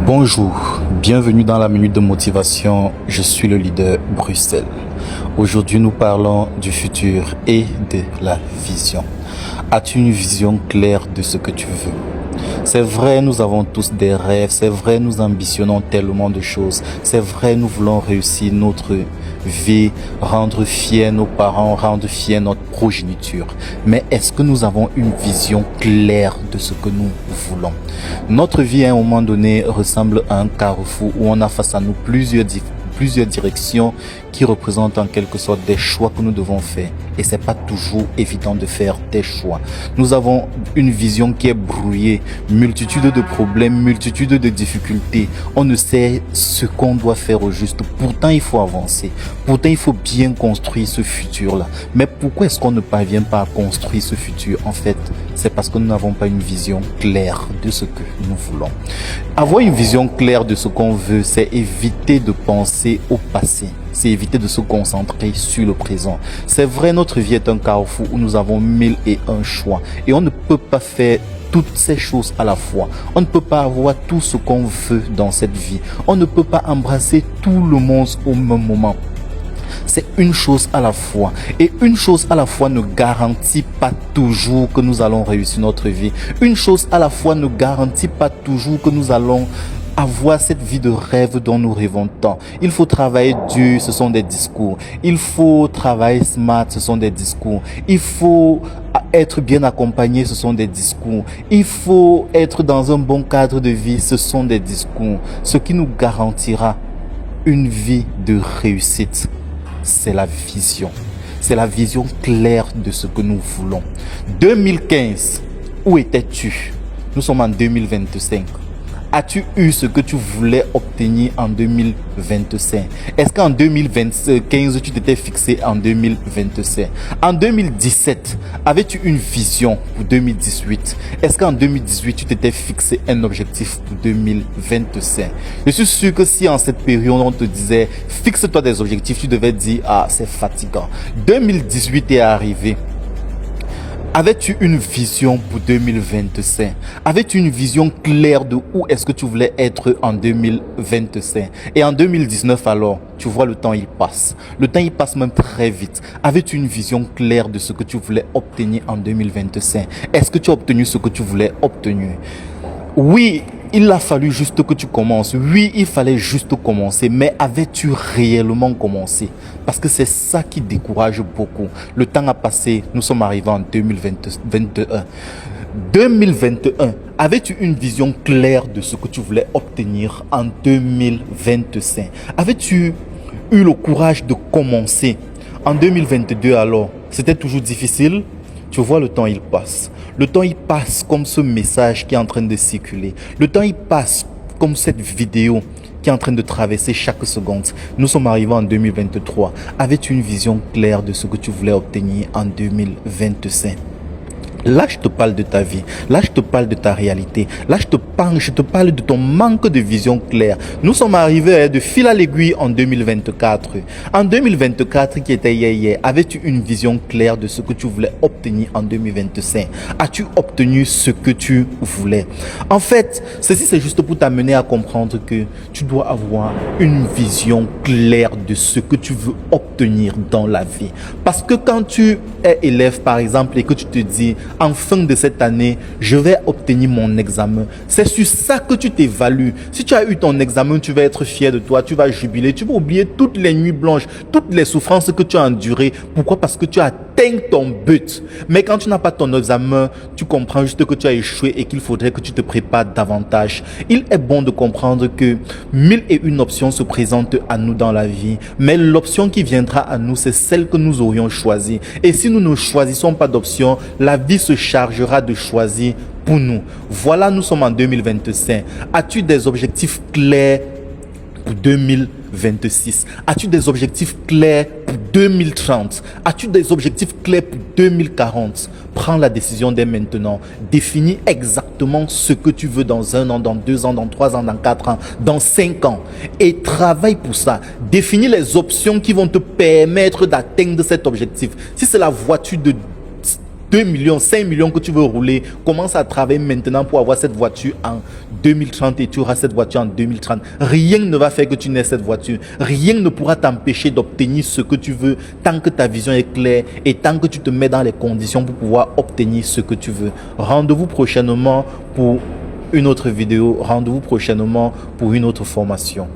Bonjour, bienvenue dans la minute de motivation, je suis le leader Bruxelles. Aujourd'hui nous parlons du futur et de la vision. As-tu une vision claire de ce que tu veux? C'est vrai, nous avons tous des rêves, c'est vrai, nous ambitionnons tellement de choses, c'est vrai, nous voulons réussir notre vie, rendre fiers nos parents, rendre fiers notre progéniture. Mais est-ce que nous avons une vision claire de ce que nous voulons? Notre vie à un moment donné ressemble à un carrefour où on a face à nous plusieurs directions qui représentent en quelque sorte des choix que nous devons faire. Et c'est pas toujours évident de faire des choix. Nous avons une vision qui est brouillée, multitude de problèmes, multitude de difficultés. On ne sait ce qu'on doit faire au juste. Pourtant, il faut avancer. Pourtant, il faut bien construire ce futur-là. Mais pourquoi est-ce qu'on ne parvient pas à construire ce futur? En fait, c'est parce que nous n'avons pas une vision claire de ce que nous voulons. Avoir une vision claire de ce qu'on veut, c'est éviter de penser au passé. C'est éviter de se concentrer sur le présent. C'est vrai, notre vie est un carrefour où nous avons 1001 choix. Et on ne peut pas faire toutes ces choses à la fois. On ne peut pas avoir tout ce qu'on veut dans cette vie. On ne peut pas embrasser tout le monde au même moment. C'est une chose à la fois. Et une chose à la fois ne garantit pas toujours que nous allons réussir notre vie. Une chose à la fois ne garantit pas toujours que nous allons avoir cette vie de rêve dont nous rêvons tant. Il faut travailler dur, ce sont des discours. Il faut travailler smart, ce sont des discours. Il faut être bien accompagné, ce sont des discours. Il faut être dans un bon cadre de vie, ce sont des discours. Ce qui nous garantira une vie de réussite, c'est la vision. C'est la vision claire de ce que nous voulons. 2015, où étais-tu? Nous sommes en 2025. As-tu eu ce que tu voulais obtenir en 2025? Est-ce qu'en 2015, tu t'étais fixé en 2025? En 2017, avais-tu une vision pour 2018? Est-ce qu'en 2018, tu t'étais fixé un objectif pour 2025? Je suis sûr que si en cette période, on te disait, fixe-toi des objectifs, tu devais dire, ah, c'est fatigant. 2018 est arrivé. Avais-tu une vision pour 2025? Avais-tu une vision claire de où est-ce que tu voulais être en 2025? Et en 2019 alors, tu vois le temps il passe. Le temps il passe même très vite. Avais-tu une vision claire de ce que tu voulais obtenir en 2025? Est-ce que tu as obtenu ce que tu voulais obtenir? Oui, il a fallu juste que tu commences. Oui, il fallait juste commencer. Mais avais-tu réellement commencé? Parce que c'est ça qui décourage beaucoup. Le temps a passé. Nous sommes arrivés en 2021. 2021, avais-tu une vision claire de ce que tu voulais obtenir en 2025? Avais-tu eu le courage de commencer? En 2022 alors, c'était toujours difficile? Tu vois, le temps il passe. Le temps il passe comme ce message qui est en train de circuler. Le temps il passe comme cette vidéo qui est en train de traverser chaque seconde. Nous sommes arrivés en 2023. Avais-tu une vision claire de ce que tu voulais obtenir en 2025? Là, je te parle de ta vie. Là, je te parle de ta réalité. Là, je te parle de ton manque de vision claire. Nous sommes arrivés de fil à l'aiguille en 2024. En 2024, qui était hier, avais-tu une vision claire de ce que tu voulais obtenir en 2025? As-tu obtenu ce que tu voulais? En fait, ceci, c'est juste pour t'amener à comprendre que tu dois avoir une vision claire de ce que tu veux obtenir dans la vie. Parce que quand tu es élève, par exemple, et que tu te dis, en fin de cette année, je vais obtenir mon examen. C'est sur ça que tu t'évalues. Si tu as eu ton examen, tu vas être fier de toi, tu vas jubiler, tu vas oublier toutes les nuits blanches, toutes les souffrances que tu as endurées. Pourquoi? Parce que tu as atteint ton but. Mais quand tu n'as pas ton examen, tu comprends juste que tu as échoué et qu'il faudrait que tu te prépares davantage. Il est bon de comprendre que 1001 options se présentent à nous dans la vie, mais l'option qui viendra à nous, c'est celle que nous aurions choisie. Et si nous ne choisissons pas d'option, la vie se chargera de choisir pour nous. Voilà, nous sommes en 2025. As-tu des objectifs clairs pour 2026? As-tu des objectifs clairs pour 2030? As-tu des objectifs clairs pour 2040? Prends la décision dès maintenant. Définis exactement ce que tu veux dans 1 an, dans 2 ans, dans 3 ans, dans 4 ans, dans 5 ans. Et travaille pour ça. Définis les options qui vont te permettre d'atteindre cet objectif. Si c'est la voiture de 2 millions, 5 millions que tu veux rouler, commence à travailler maintenant pour avoir cette voiture en 2030 et tu auras cette voiture en 2030. Rien ne va faire que tu n'aies cette voiture. Rien ne pourra t'empêcher d'obtenir ce que tu veux tant que ta vision est claire et tant que tu te mets dans les conditions pour pouvoir obtenir ce que tu veux. Rendez-vous prochainement pour une autre vidéo. Rendez-vous prochainement pour une autre formation.